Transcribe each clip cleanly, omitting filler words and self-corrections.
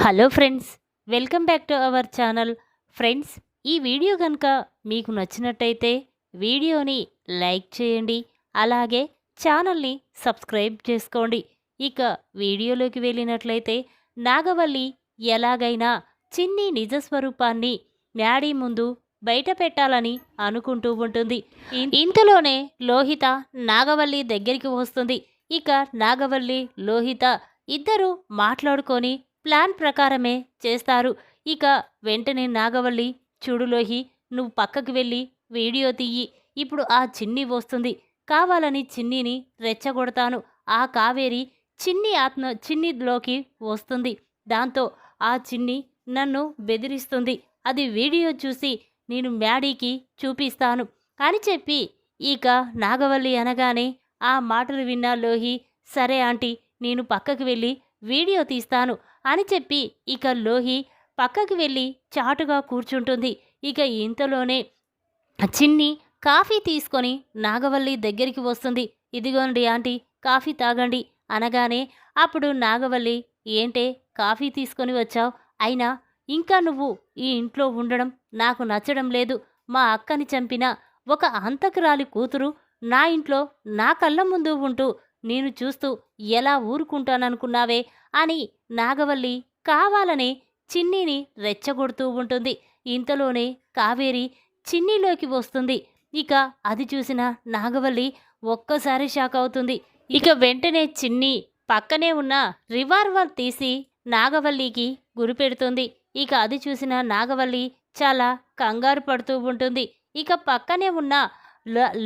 Hello friends, welcome back to our channel. Friends, ఈ video కనుక మీకు నచ్చినట్టయితే వీడియోని లైక్ చేయండి. అలాగే ఛానల్ని సబ్స్క్రైబ్ చేసుకోండి. ఇక వీడియోలోకి వెళ్ళినట్లయితే నాగవల్లి ఎలాగైనా చిన్ని నిజస్వరూపాన్ని మ్యాడీ ముందు బయట పెట్టాలని అనుకుంటూ ఉంటుంది. ఇంతలోనే లోహిత నాగవల్లి దగ్గరికి వస్తుంది. ఇక నాగవల్లి లోహిత ఇద్దరు మాట్లాడుకొని ప్లాన్ ప్రకారమే చేస్తారు. ఇక వెంటనే నాగవల్లి, చూడు లోహి, నువ్వు పక్కకి వెళ్ళి వీడియో తీయి. ఇప్పుడు ఆ చిన్ని వస్తుంది. కావాలని చిన్నిని రెచ్చగొడతాను. ఆ కావేరి చిన్నిలోకి వస్తుంది. దాంతో ఆ చిన్ని నన్ను బెదిరిస్తుంది. అది వీడియో చూసి నేను మ్యాడీకి చూపిస్తాను అని చెప్పి ఇక నాగవల్లి అనగానే ఆ మాటలు విన్న లోహి, సరే ఆంటీ, నేను పక్కకి వెళ్ళి వీడియో తీస్తాను అని చెప్పి ఇక లోహి పక్కకి వెళ్ళి చాటుగా కూర్చుంటుంది. ఇక ఇంతలోనే చిన్ని కాఫీ తీసుకొని నాగవల్లి దగ్గరికి వస్తుంది. ఇదిగోండి ఆంటీ, కాఫీ తాగండి అనగానే అప్పుడు నాగవల్లి, ఏంటే కాఫీ తీసుకొని వచ్చావు? అయినా ఇంకా నువ్వు ఈ ఇంట్లో ఉండడం నాకు నచ్చడం లేదు. మా అక్కని చంపిన ఒక హంతకురాలి కూతురు నా ఇంట్లో నా కళ్ళ ముందు ఉంటూ నేను చూస్తూ ఎలా ఊరుకుంటాననుకున్నావే అని నాగవల్లి కావాలనే చిన్నిని రెచ్చగొడుతూ ఉంటుంది. ఇంతలోనే కావేరి చిన్నిలోకి వస్తుంది. ఇక అది చూసిన నాగవల్లి ఒక్కసారి షాక్ అవుతుంది. ఇక వెంటనే చిన్ని పక్కనే ఉన్న రివాల్వర్ తీసి నాగవల్లికి గురిపెడుతుంది. ఇక అది చూసిన నాగవల్లి చాలా కంగారు పడుతూ ఉంటుంది. ఇక పక్కనే ఉన్న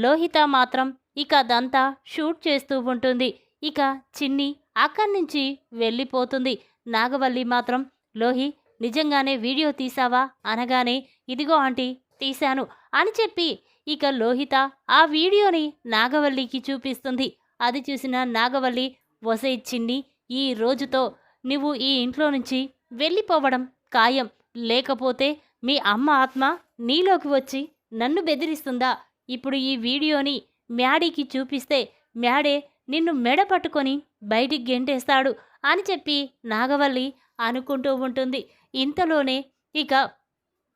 లోహిత మాత్రం ఇక అదంతా షూట్ చేస్తూ ఉంటుంది. ఇక చిన్ని అక్కడి నుంచి వెళ్ళిపోతుంది. నాగవల్లి మాత్రం, లోహి, నిజంగానే వీడియో తీసావా అనగానే, ఇదిగో ఆంటీ, తీశాను అని చెప్పి ఇక లోహిత ఆ వీడియోని నాగవల్లికి చూపిస్తుంది. అది చూసిన నాగవల్లి, వసై చిన్ని, ఈ రోజుతో నువ్వు ఈ ఇంట్లో నుంచి వెళ్ళిపోవడం ఖాయం. లేకపోతే మీ అమ్మ ఆత్మ నీలోకి వచ్చి నన్ను బెదిరిస్తుందా? ఇప్పుడు ఈ వీడియోని మ్యాడీకి చూపిస్తే మ్యాడే నిన్ను మెడ పట్టుకొని బయటికి గెంటేస్తాడు అని చెప్పి నాగవల్లి అనుకుంటూ ఉంటుంది. ఇంతలోనే ఇక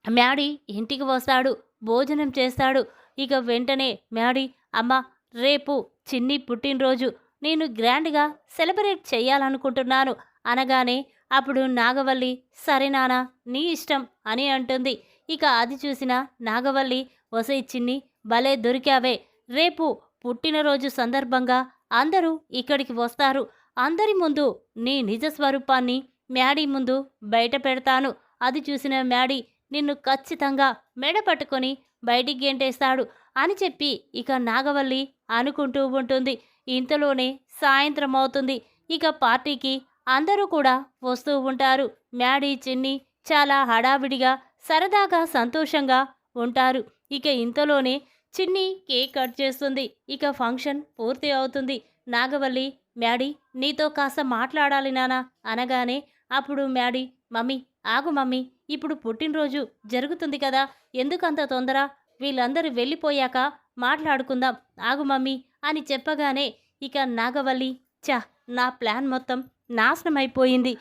మ్యాడీ ఇంటికి వస్తాడు, భోజనం చేస్తాడు. ఇక వెంటనే మ్యాడీ, అమ్మ, రేపు చిన్ని పుట్టినరోజు, నేను గ్రాండ్గా సెలబ్రేట్ చేయాలనుకుంటున్నాను అనగానే అప్పుడు నాగవల్లి, సరే నానా, నీ ఇష్టం అని అంటుంది. ఇక అది చూసిన నాగవల్లి, వసై చిన్ని, భలే దొరికావే, రేపు పుట్టినరోజు సందర్భంగా అందరూ ఇక్కడికి వస్తారు. అందరి ముందు నీ నిజ స్వరూపాన్ని మ్యాడీ ముందు బయట పెడతాను. అది చూసిన మ్యాడీ నిన్ను ఖచ్చితంగా మెడ పట్టుకొని బయటికి గెంటేస్తాడు అని చెప్పి ఇక నాగవల్లి అనుకుంటూ ఉంటుంది. ఇంతలోనే సాయంత్రం అవుతుంది. ఇక పార్టీకి అందరూ కూడా వస్తూ ఉంటారు. మ్యాడీ, చిన్ని చాలా హడావిడిగా సరదాగా సంతోషంగా ఉంటారు. ఇక ఇంతలోనే చిన్ని కేక్ కట్ చేస్తుంది. ఇక ఫంక్షన్ పూర్తి అవుతుంది. నాగవల్లి, మ్యాడీ, నీతో కాస్త మాట్లాడాలి నానా అనగానే అప్పుడు మ్యాడీ, మమ్మీ, ఆగు మమ్మీ, ఇప్పుడు పుట్టినరోజు జరుగుతుంది కదా, ఎందుకంత తొందర? వీళ్ళందరూ వెళ్ళిపోయాక మాట్లాడుకుందాం, ఆగు మమ్మీ అని చెప్పగానే ఇక నాగవల్లి, నా ప్లాన్ మొత్తం నాశనమైపోయింది.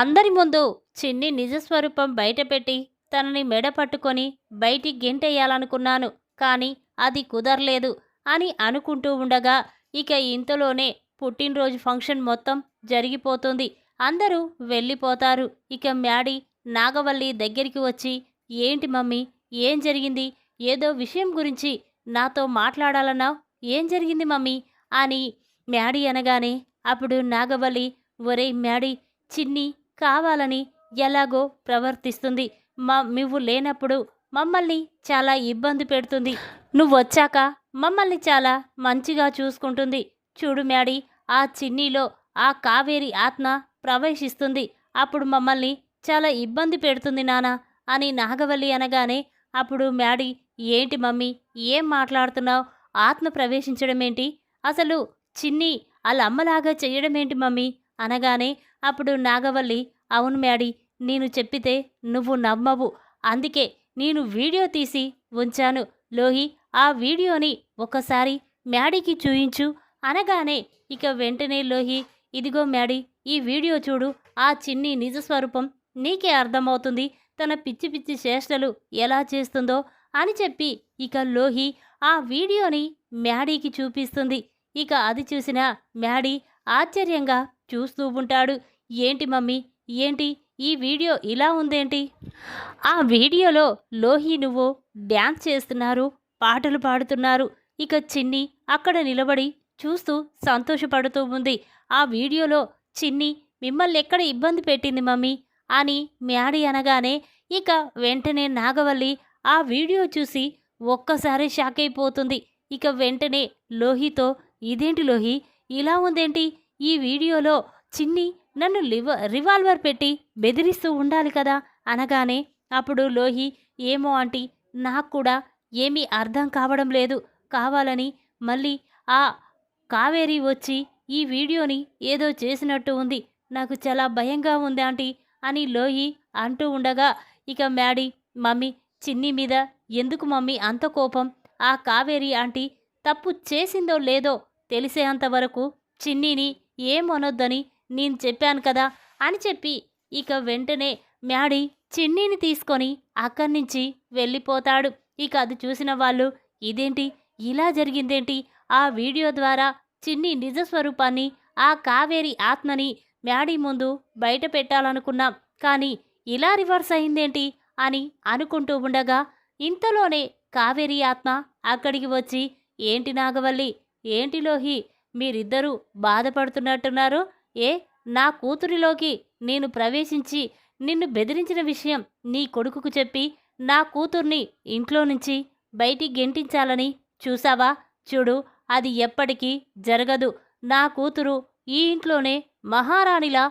అందరి ముందు చిన్ని నిజస్వరూపం బయటపెట్టి తనని మెడ పట్టుకొని బయటికి గెంటేయాలనుకున్నాను, కానీ అది కుదరలేదు అని అనుకుంటూ ఉండగా ఇక ఇంతలోనే పుట్టినరోజు ఫంక్షన్ మొత్తం జరిగిపోతుంది. అందరూ వెళ్ళిపోతారు. ఇక మ్యాడీ నాగవల్లి దగ్గరికి వచ్చి, ఏంటి మమ్మీ, ఏం జరిగింది? ఏదో విషయం గురించి నాతో మాట్లాడాలన్నావు, ఏం జరిగింది మమ్మీ అని మ్యాడీ అనగానే అప్పుడు నాగవల్లి, ఒరేయ్ మ్యాడీ, చిన్ని కావాలని ఎలాగో ప్రవర్తిస్తుంది. నువ్వు లేనప్పుడు మమ్మల్ని చాలా ఇబ్బంది పెడుతుంది. నువ్వు వచ్చాక మమ్మల్ని చాలా మంచిగా చూసుకుంటుంది. చూడు మ్యాడీ, ఆ చిన్నిలో ఆ కావేరి ఆత్మ ప్రవేశిస్తుంది. అప్పుడు మమ్మల్ని చాలా ఇబ్బంది పెడుతుంది నానా అని నాగవల్లి అనగానే అప్పుడు మ్యాడీ, ఏంటి మమ్మీ, ఏం మాట్లాడుతున్నావు? ఆత్మ ప్రవేశించడం ఏంటి? అసలు చిన్ని వాళ్ళ అమ్మలాగా చేయడమేంటి మమ్మీ అనగానే అప్పుడు నాగవల్లి, అవును మ్యాడీ, నేను చెప్పితే నువ్వు నమ్మవు, అందుకే నేను వీడియో తీసి ఉంచాను. లోహి, ఆ వీడియోని ఒకసారి మ్యాడీకి చూయించు అనగానే ఇక వెంటనే లోహి, ఇదిగో మ్యాడీ, ఈ వీడియో చూడు, ఆ చిన్ని నిజ స్వరూపం నీకే అర్థమవుతుంది, తన పిచ్చి పిచ్చి చేష్టలు ఎలా చేస్తుందో అని చెప్పి ఇక లోహి ఆ వీడియోని మ్యాడీకి చూపిస్తుంది. ఇక అది చూసిన మ్యాడీ ఆశ్చర్యంగా చూస్తూ ఉంటాడు. ఏంటి మమ్మీ, ఏంటి ఈ వీడియో ఇలా ఉందేంటి? ఆ వీడియోలో లోహి నువ్వు డ్యాన్స్ చేస్తున్నారు, పాటలు పాడుతున్నారు. ఇక చిన్ని అక్కడ నిలబడి చూస్తూ సంతోషపడుతూ ఉంది. ఆ వీడియోలో చిన్ని మిమ్మల్ని ఎక్కడ ఇబ్బంది పెట్టింది మమ్మీ అని మ్యాడీ అనగానే ఇక వెంటనే నాగవల్లి ఆ వీడియో చూసి ఒక్కసారి షాక్ అయిపోతుంది. ఇక వెంటనే లోహితో, ఇదేంటి లోహి ఇలా ఉందేంటి? ఈ వీడియోలో చిన్ని నన్ను రివాల్వర్ పెట్టి బెదిరిస్తూ ఉండాలి కదా అనగానే అప్పుడు లోహి, ఏమో ఆంటీ, నాకు కూడా ఏమీ అర్థం కావడం లేదు. కావాలని మళ్ళీ ఆ కావేరి వచ్చి ఈ వీడియోని ఏదో చేసినట్టు ఉంది. నాకు చాలా భయంగా ఉంది ఆంటీ అని లోహి అంటూ ఉండగా ఇక మ్యాడీ, మమ్మీ చిన్ని మీద ఎందుకు మమ్మీ అంత కోపం? ఆ కావేరి ఆంటీ తప్పు చేసిందో లేదో తెలిసేంతవరకు చిన్నిని ఏమనొద్దని నేను చెప్పాను కదా అని చెప్పి ఇక వెంటనే మ్యాడీ చిన్నీని తీసుకొని అక్కడి నుంచి వెళ్ళిపోతాడు. ఇక అది చూసిన వాళ్ళు, ఇదేంటి ఇలా జరిగిందేంటి? ఆ వీడియో ద్వారా చిన్ని నిజ స్వరూపాన్ని, ఆ కావేరి ఆత్మని మ్యాడీ ముందు బయట పెట్టాలనుకున్నాం, కానీ ఇలా రివర్స్ అయిందేంటి అని అనుకుంటూ ఉండగా ఇంతలోనే కావేరి ఆత్మ అక్కడికి వచ్చి, ఏంటి నాగవల్లి, ఏంటి లోహి, మీరిద్దరూ బాధపడుతున్నట్టున్నారు? ఏ నా కూతురిలోకి నేను ప్రవేశించి నిన్ను బెదిరించిన విషయం నీ కొడుకుకు చెప్పి నా కూతుర్ని ఇంట్లో నుంచి బయటికి గెంటించాలని చూసావా? చూడు, అది ఎప్పటికీ జరగదు. నా కూతురు ఈ ఇంట్లోనే మహారాణిలా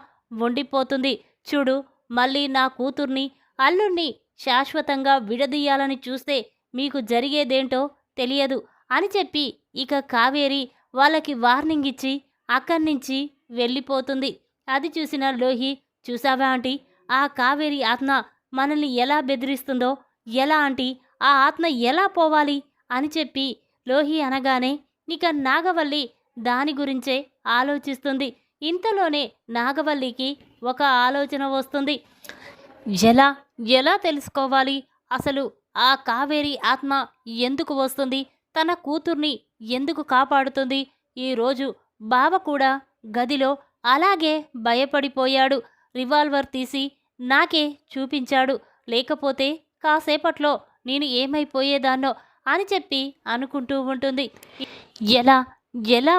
ఉండిపోతుంది. చూడు, మళ్ళీ నా కూతుర్ని అల్లుణ్ణి శాశ్వతంగా విడదీయాలని చూస్తే మీకు జరిగేదేంటో తెలియదు అని చెప్పి ఇక కావేరి వాళ్ళకి వార్నింగ్ ఇచ్చి అక్కడి నుంచి వెళ్ళిపోతుంది. అది చూసిన లోహి, చూసావా ఆంటీ, ఆ కావేరి ఆత్మ మనల్ని ఎలా బెదిరిస్తుందో, ఎలా ఆంటీ, ఆ ఆత్మ ఎలా పోవాలి అని చెప్పి లోహి అనగానే ఇక నాగవల్లి దాని గురించే ఆలోచిస్తుంది. ఇంతలోనే నాగవల్లికి ఒక ఆలోచన వస్తుంది. ఎలా ఎలా తెలుసుకోవాలి అసలు ఆ కావేరి ఆత్మ ఎందుకు వస్తుంది, తన కూతుర్ని ఎందుకు కాపాడుతుంది? ఈరోజు బావ కూడా గదిలో అలాగే భయపడిపోయాడు. రివాల్వర్ తీసి నాకే చూపించాడు, లేకపోతే కాసేపట్లో నేను ఏమైపోయేదాన్నో అని చెప్పి అనుకుంటూ ఉంటుంది. ఎలా ఎలా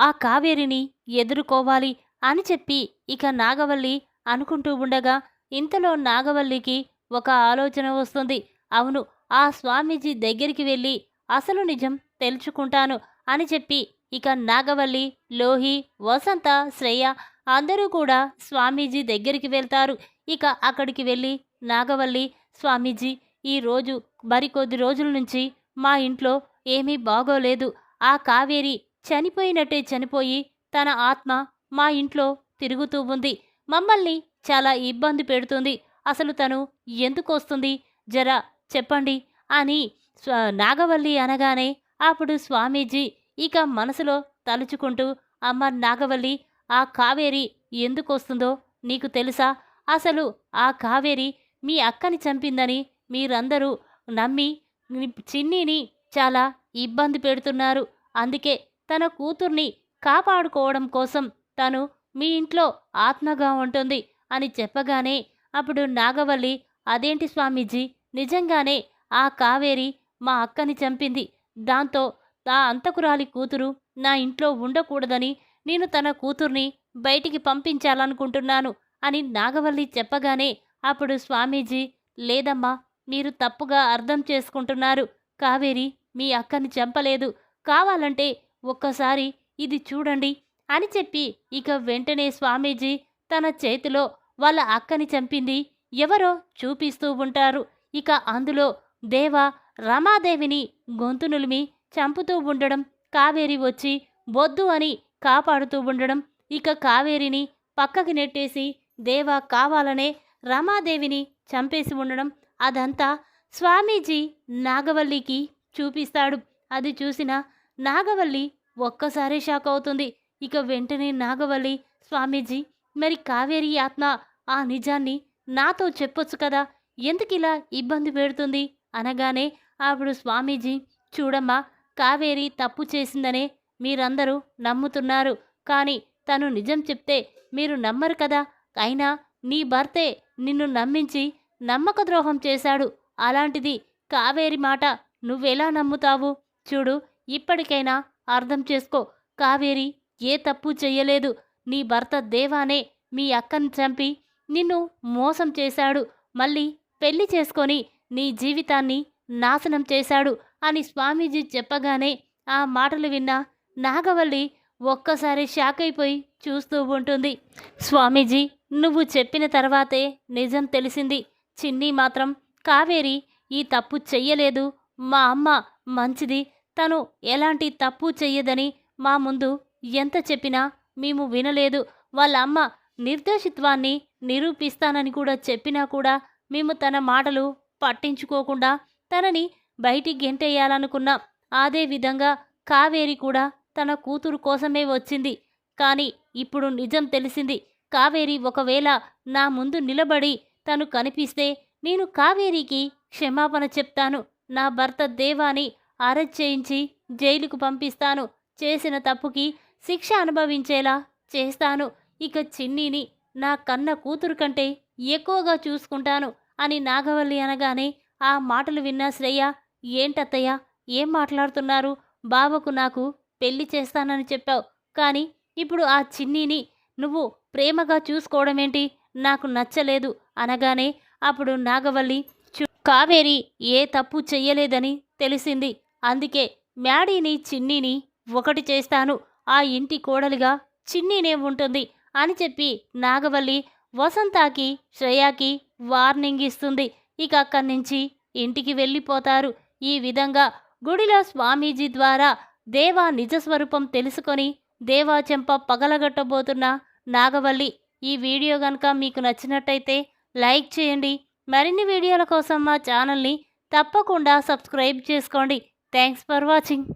ఆ కావేరిని ఎదుర్కోవాలి అని చెప్పి ఇక నాగవల్లి అనుకుంటూ ఉండగా ఇంతలో నాగవల్లికి ఒక ఆలోచన వస్తుంది. అవును, ఆ స్వామీజీ దగ్గరికి వెళ్ళి అసలు నిజం తెలుసుకుంటాను అని చెప్పి ఇక నాగవల్లి, లోహి, వసంత, శ్రేయ అందరూ కూడా స్వామీజీ దగ్గరికి వెళ్తారు. ఇక అక్కడికి వెళ్ళి నాగవల్లి, స్వామీజీ, ఈరోజు మరికొద్ది రోజుల నుంచి మా ఇంట్లో ఏమీ బాగోలేదు. ఆ కావేరి చనిపోయినట్టే చనిపోయి తన ఆత్మ మా ఇంట్లో తిరుగుతూ ఉంది. మమ్మల్ని చాలా ఇబ్బంది పెడుతుంది. అసలు తను ఎందుకు వస్తుంది, జరా చెప్పండి అని నాగవల్లి అనగానే అప్పుడు స్వామీజీ ఇక మనసులో తలుచుకుంటూ, అమ్మ నాగవల్లి, ఆ కావేరి ఎందుకు వస్తుందో నీకు తెలుసా? అసలు ఆ కావేరి మీ అక్కని చంపిందని మీరందరూ నమ్మి చిన్నీని చాలా ఇబ్బంది పెడుతున్నారు. అందుకే తన కూతుర్ని కాపాడుకోవడం కోసం తను మీ ఇంట్లో ఆత్మగా ఉంటుంది అని చెప్పగానే అప్పుడు నాగవల్లి, అదేంటి స్వామీజీ, నిజంగానే ఆ కావేరి మా అక్కని చంపింది. దాంతో ఆ అంతకురాలి కూతురు నా ఇంట్లో ఉండకూడదని నేను తన కూతుర్ని బయటికి పంపించాలనుకుంటున్నాను అని నాగవల్లి చెప్పగానే అప్పుడు స్వామీజీ, లేదమ్మా, మీరు తప్పుగా అర్థం చేసుకుంటున్నారు. కావేరి మీ అక్కని చంపలేదు. కావాలంటే ఒక్కసారి ఇది చూడండి అని చెప్పి ఇక వెంటనే స్వామీజీ తన చేతిలో వాళ్ళ అక్కని చంపింది ఎవరో చూపిస్తూ ఉంటారు. ఇక అందులో దేవ రమాదేవిని గొంతు నులిమి చంపుతూ ఉండడం, కావేరి వచ్చి వద్దు అని కాపాడుతూ ఉండడం, ఇక కావేరిని పక్కకి నెట్టేసి దేవ కావాలనే రమాదేవిని చంపేసి ఉండడం, అదంతా స్వామీజీ నాగవల్లికి చూపిస్తాడు. అది చూసిన నాగవల్లి ఒక్కసారి షాక్ అవుతుంది. ఇక వెంటనే నాగవల్లి, స్వామీజీ మరి కావేరి ఆత్మ ఆ నిజాన్ని నాతో చెప్పొచ్చు కదా, ఎందుకిలా ఇబ్బంది పెడుతుంది అనగానే అప్పుడు స్వామీజీ, చూడమ్మా, కావేరి తప్పు చేసిందనే మీరందరూ నమ్ముతున్నారు, కానీ తను నిజం చెప్తే మీరు నమ్మరు కదా. అయినా నీ భర్తే నిన్ను నమ్మించి నమ్మక ద్రోహం చేశాడు. అలాంటిది కావేరి మాట నువ్వెలా నమ్ముతావు? చూడు, ఇప్పటికైనా అర్థం చేసుకో. కావేరి ఏ తప్పు చెయ్యలేదు. నీ భర్త దేవానే మీ అక్కను చంపి నిన్ను మోసం చేశాడు. మళ్ళీ పెళ్లి చేసుకొని నీ జీవితాన్ని నాశనం చేశాడు అని స్వామీజీ చెప్పగానే ఆ మాటలు విన్న నాగవల్లి ఒక్కసారి షాక్ అయిపోయి చూస్తూ ఉంటుంది. స్వామీజీ, నువ్వు చెప్పిన తర్వాతే నిజం తెలిసింది. చిన్ని మాత్రం కావేరి ఈ తప్పు చెయ్యలేదు, మా అమ్మ మంచిది, తను ఎలాంటి తప్పు చెయ్యదని మా ముందు ఎంత చెప్పినా మేము వినలేదు. వాళ్ళ అమ్మ నిర్దోషిత్వాన్ని నిరూపిస్తానని కూడా చెప్పినా కూడా మేము తన మాటలు పట్టించుకోకుండా తనని బయటికి గెంటేయాలనుకున్నాం. అదే విధంగా కావేరి కూడా తన కూతురు కోసమే వచ్చింది. కానీ ఇప్పుడు నిజం తెలిసింది. కావేరి ఒకవేళ నా ముందు నిలబడి తను కనిపిస్తే నేను కావేరికి క్షమాపణ చెప్తాను. నా భర్త దేవాని అరెస్ట్ చేయించి జైలుకు పంపిస్తాను. చేసిన తప్పుకి శిక్ష అనుభవించేలా చేస్తాను. ఇక చిన్నీని నా కన్న కూతురు కంటే ఎక్కువగా చూసుకుంటాను అని నాగవల్లి అనగానే ఆ మాటలు విన్న శ్రేయ, ఏంటత్తయ్య, ఏం మాట్లాడుతున్నారు? బావకు నాకు పెళ్లి చేస్తానని చెప్పావు, కానీ ఇప్పుడు ఆ చిన్నీని నువ్వు ప్రేమగా చూసుకోవడమేంటి? నాకు నచ్చలేదు అనగానే అప్పుడు నాగవల్లి, కావేరి ఏ తప్పు చెయ్యలేదని తెలిసింది. అందుకే మ్యాడీని చిన్నీని ఒకటి చేస్తాను. ఆ ఇంటి కోడలిగా చిన్నీనే ఉంటుంది అని చెప్పి నాగవల్లి వసంతాకి శ్రేయాకి వార్నింగ్ ఇస్తుంది. ఇక అక్కడి నుంచి ఇంటికి వెళ్ళిపోతారు. ఈ విధంగా గుడిలో స్వామీజీ ద్వారా దేవా నిజస్వరూపం తెలుసుకొని దేవా చెంప పగలగొట్టబోతున్న నాగవల్లి. ఈ వీడియో కనుక మీకు నచ్చినట్టయితే లైక్ చేయండి. మరిన్ని వీడియోల కోసం మా ఛానల్ని తప్పకుండా సబ్స్క్రైబ్ చేసుకోండి. Thanks for watching.